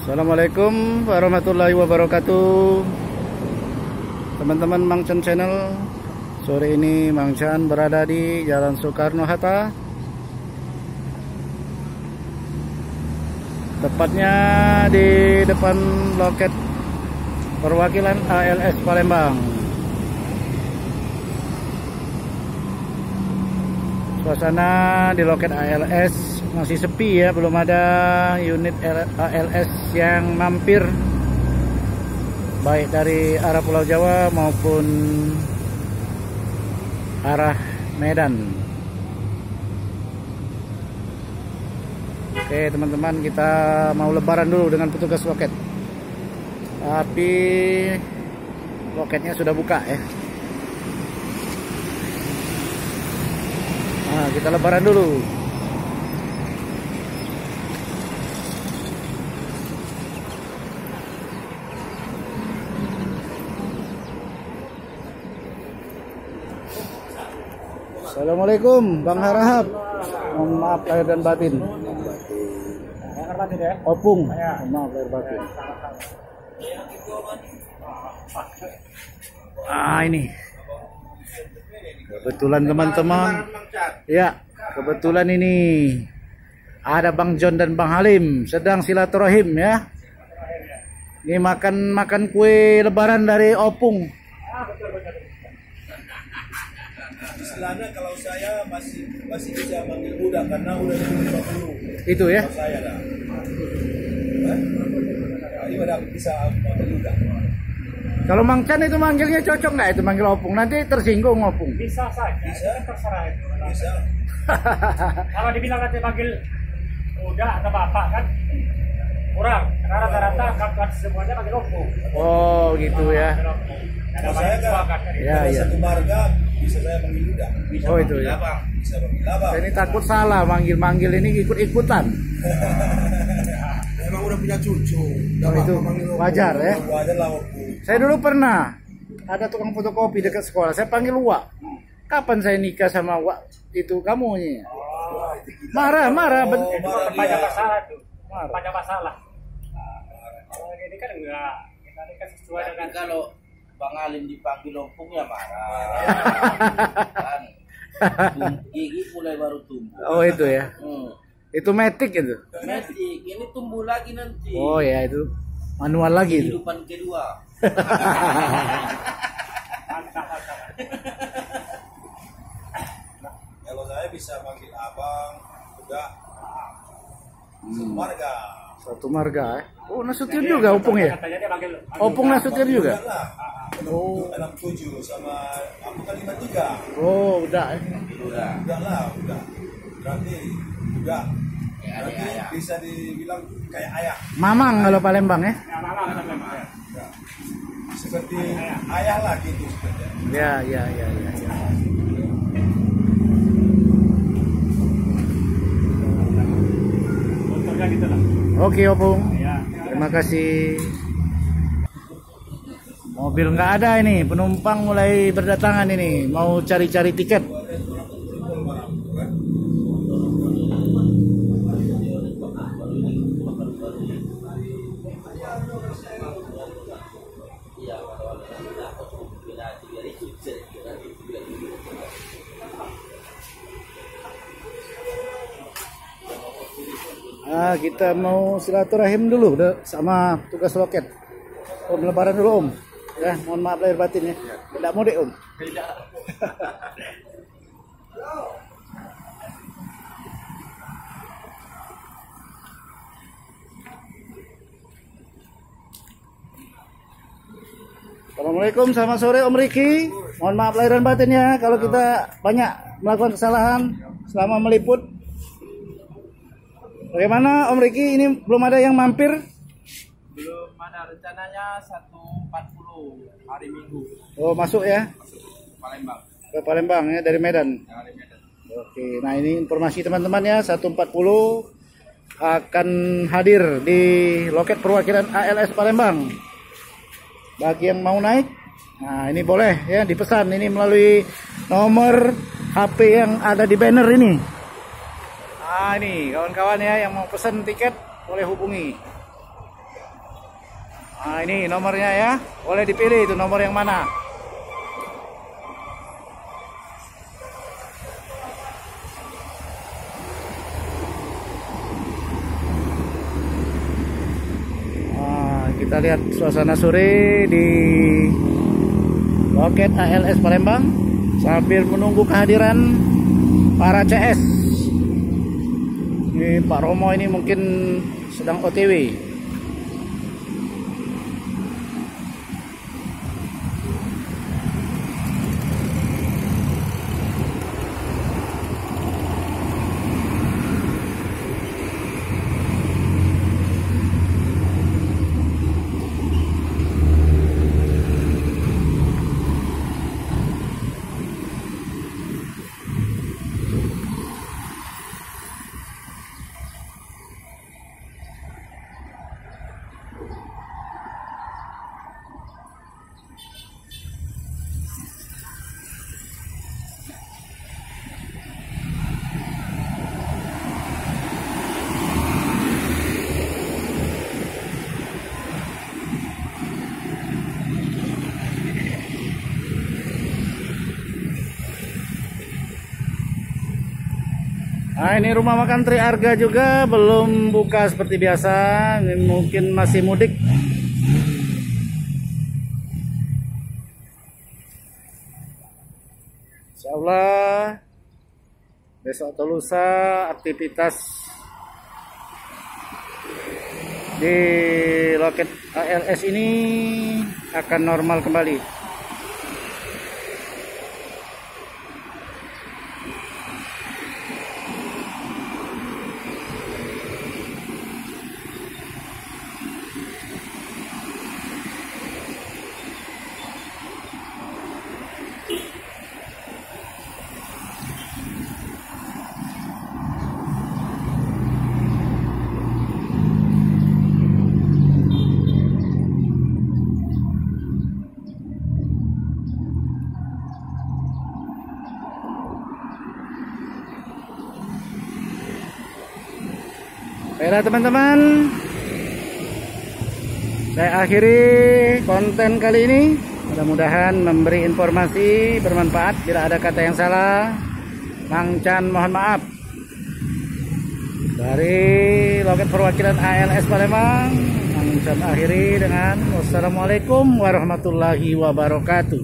Assalamualaikum warahmatullahi wabarakatuh. Teman-teman Mangchan Channel, sore ini Mangchan berada di Jalan Soekarno-Hatta, tepatnya di depan loket perwakilan ALS Palembang. Suasana di loket ALS masih sepi ya, belum ada unit ALS yang mampir baik dari arah Pulau Jawa maupun arah Medan. Oke teman-teman, kita mau lebaran dulu dengan petugas loket, tapi loketnya sudah buka ya. Nah, kita lebaran dulu. Assalamualaikum Bang Harahap. Mohon maaf lahir dan batin. Opung. Mohon maaf lahir batin. Ini kebetulan teman-teman. Ya, kebetulan ini ada Bang John dan Bang Halim sedang silaturahim ya. Ini makan kue lebaran dari Opung. Istilahnya kalau saya masih bisa manggil udah karena udah 50. Itu ya. Kalau saya dah. Ini udah bisa manggil udah. Kalau Mang Chan itu manggilnya cocok nggak itu manggil Opung? Nanti tersinggung Opung. Bisa saja. Bisa. Terserah itu. Bisa. Kalau dibilang nanti panggil udah atau bapak kan kurang. Karena rata-rata kakak semuanya panggil Opung. Oh gitu ya. Kalau saya kan satu marga bisa saya manggil udah. Bisa Oh itu ya. Abang. Bisa manggil abang. Saya ini takut salah manggil ini ikut-ikutan. Memang udah punya cucu. Oh, itu wajar ya. Wajar lah Opung. Saya dulu pernah ada tukang fotokopi dekat sekolah. Saya panggil Wak. Kapan saya nikah sama Wak itu kamunya? Marah. Banyak masalah tuh. Banyak masalah. Kalau ini kan enggak. Kita ini kan sesuai dengan kalau Bang Halim dipanggil Opung ya marah. Kan. Gigi mulai baru tumbuh. Oh itu ya. Itu metik itu. Metik ini tumbuh lagi nanti. Oh ya itu manual lagi itu. Kehidupan kedua. Kalau saya bisa manggil abang udah marga. Satu marga ya. Oh Nasution juga Opung ya. Opung Nasution juga. Oh 67 sama aku kan 53. Oh udah ya. Udah. Berarti udah. Berarti bisa dibilang kayak ayah. Mamang kalau Palembang ya. Seperti ayah lah gitu sebenarnya. Ya. untuknya gitu lah. Oke Opung. Ya. Terima kasih. Mobil nggak ada ini, penumpang mulai berdatangan ini, mau cari-cari tiket. Kita mau silaturahim dulu sama tugas loket. Om lebaran dulu Om. Ya, mohon maaf lahir batin ya. Tidak mudik Om. Tidak. Assalamualaikum, selamat sore Om Riki. Mohon maaf lahir dan batin ya kalau kita banyak melakukan kesalahan selama meliput. Bagaimana Om Riki, ini belum ada yang mampir? Belum ada, rencananya 1.40 hari Minggu. Oh masuk ya? Palembang. Ke Palembang ya dari Medan. Dari Medan. Oke, nah ini informasi teman-teman ya, 1.40 akan hadir di loket perwakilan ALS Palembang. Bagi yang mau naik, nah ini boleh ya dipesan ini melalui nomor HP yang ada di banner ini. Nah ini kawan-kawan ya yang mau pesan tiket boleh hubungi. Nah, ini nomornya ya. Boleh dipilih itu nomor yang mana. Nah, kita lihat suasana sore di loket ALS Palembang sambil menunggu kehadiran para CS. Ini Pak Romo ini mungkin sedang OTW. Nah, ini rumah makan Tri Arga juga belum buka seperti biasa. Ini mungkin masih mudik. Insya Allah besok atau lusa aktivitas di loket ALS ini akan normal kembali. Baiklah teman-teman, saya akhiri konten kali ini. Mudah-mudahan memberi informasi bermanfaat. Bila ada kata yang salah, Mang Chan mohon maaf. Dari loket perwakilan ALS Palembang, Mang Chan akhiri dengan wassalamualaikum warahmatullahi wabarakatuh.